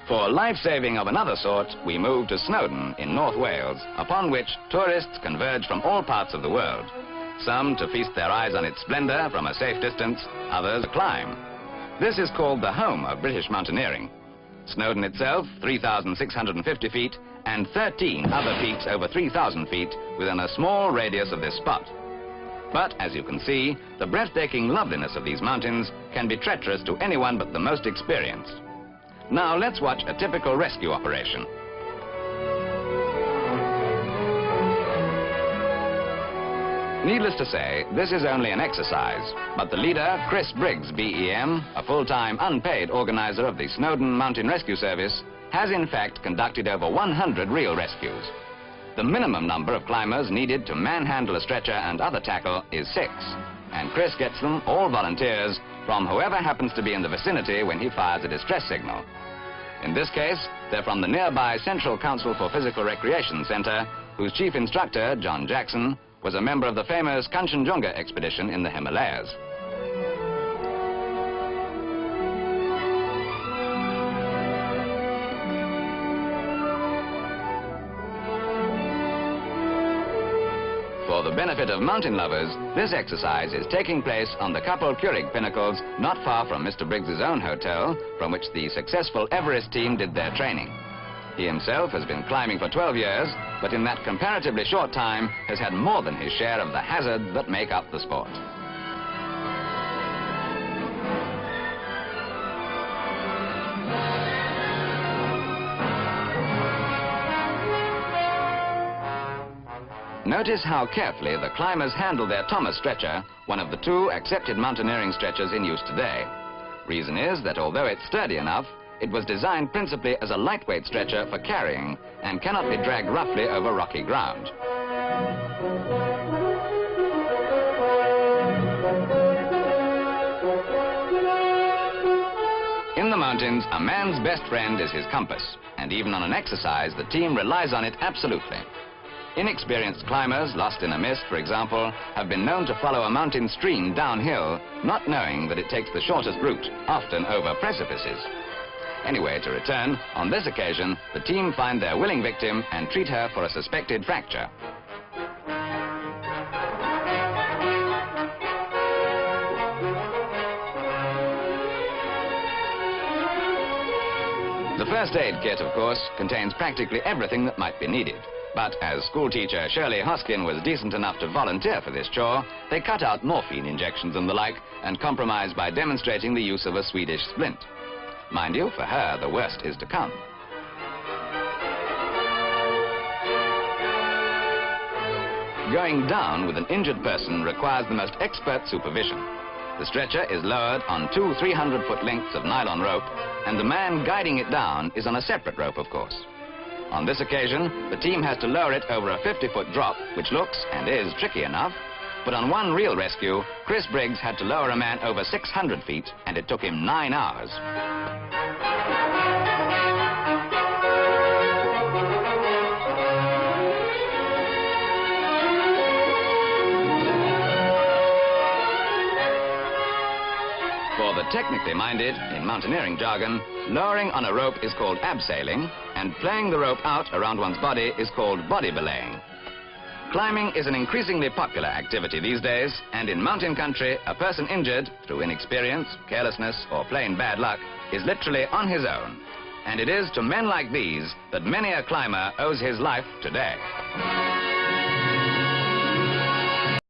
For life-saving of another sort, we move to Snowdon in North Wales, upon which tourists converge from all parts of the world. Some to feast their eyes on its splendor from a safe distance, others to climb. This is called the home of British mountaineering. Snowdon itself, 3,650 feet, and 13 other peaks over 3,000 feet within a small radius of this spot. But, as you can see, the breathtaking loveliness of these mountains can be treacherous to anyone but the most experienced. Now let's watch a typical rescue operation. Needless to say, this is only an exercise, but the leader, Chris Briggs, BEM, a full-time unpaid organizer of the Snowdon Mountain Rescue Service, has in fact conducted over 100 real rescues. The minimum number of climbers needed to manhandle a stretcher and other tackle is 6, and Chris gets them, all volunteers, from whoever happens to be in the vicinity when he fires a distress signal. In this case, they're from the nearby Central Council for Physical Recreation Center, whose chief instructor, John Jackson, was a member of the famous Kanchenjunga expedition in the Himalayas. For the benefit of mountain lovers, this exercise is taking place on the Kapal Keurig pinnacles not far from Mr. Briggs's own hotel, from which the successful Everest team did their training. He himself has been climbing for 12 years, but in that comparatively short time has had more than his share of the hazards that make up the sport. Notice how carefully the climbers handle their Thomas stretcher, one of the 2 accepted mountaineering stretchers in use today. Reason is that although it's sturdy enough, it was designed principally as a lightweight stretcher for carrying and cannot be dragged roughly over rocky ground. In the mountains, a man's best friend is his compass, and even on an exercise, the team relies on it absolutely. Inexperienced climbers, lost in a mist, for example, have been known to follow a mountain stream downhill, not knowing that it takes the shortest route, often over precipices. Anyway, to return, on this occasion, the team find their willing victim and treat her for a suspected fracture. The first aid kit, of course, contains practically everything that might be needed. But as schoolteacher Shirley Hoskin was decent enough to volunteer for this chore, they cut out morphine injections and the like, and compromised by demonstrating the use of a Swedish splint. Mind you, for her, the worst is to come. Going down with an injured person requires the most expert supervision. The stretcher is lowered on 2 300-foot lengths of nylon rope, and the man guiding it down is on a separate rope, of course. On this occasion, the team has to lower it over a 50-foot drop, which looks and is tricky enough. But on one real rescue, Chris Briggs had to lower a man over 600 feet, and it took him 9 hours. For the technically minded, in mountaineering jargon, lowering on a rope is called abseiling, and playing the rope out around one's body is called body belaying. Climbing is an increasingly popular activity these days, and in mountain country, a person injured through inexperience, carelessness, or plain bad luck is literally on his own. And it is to men like these that many a climber owes his life today.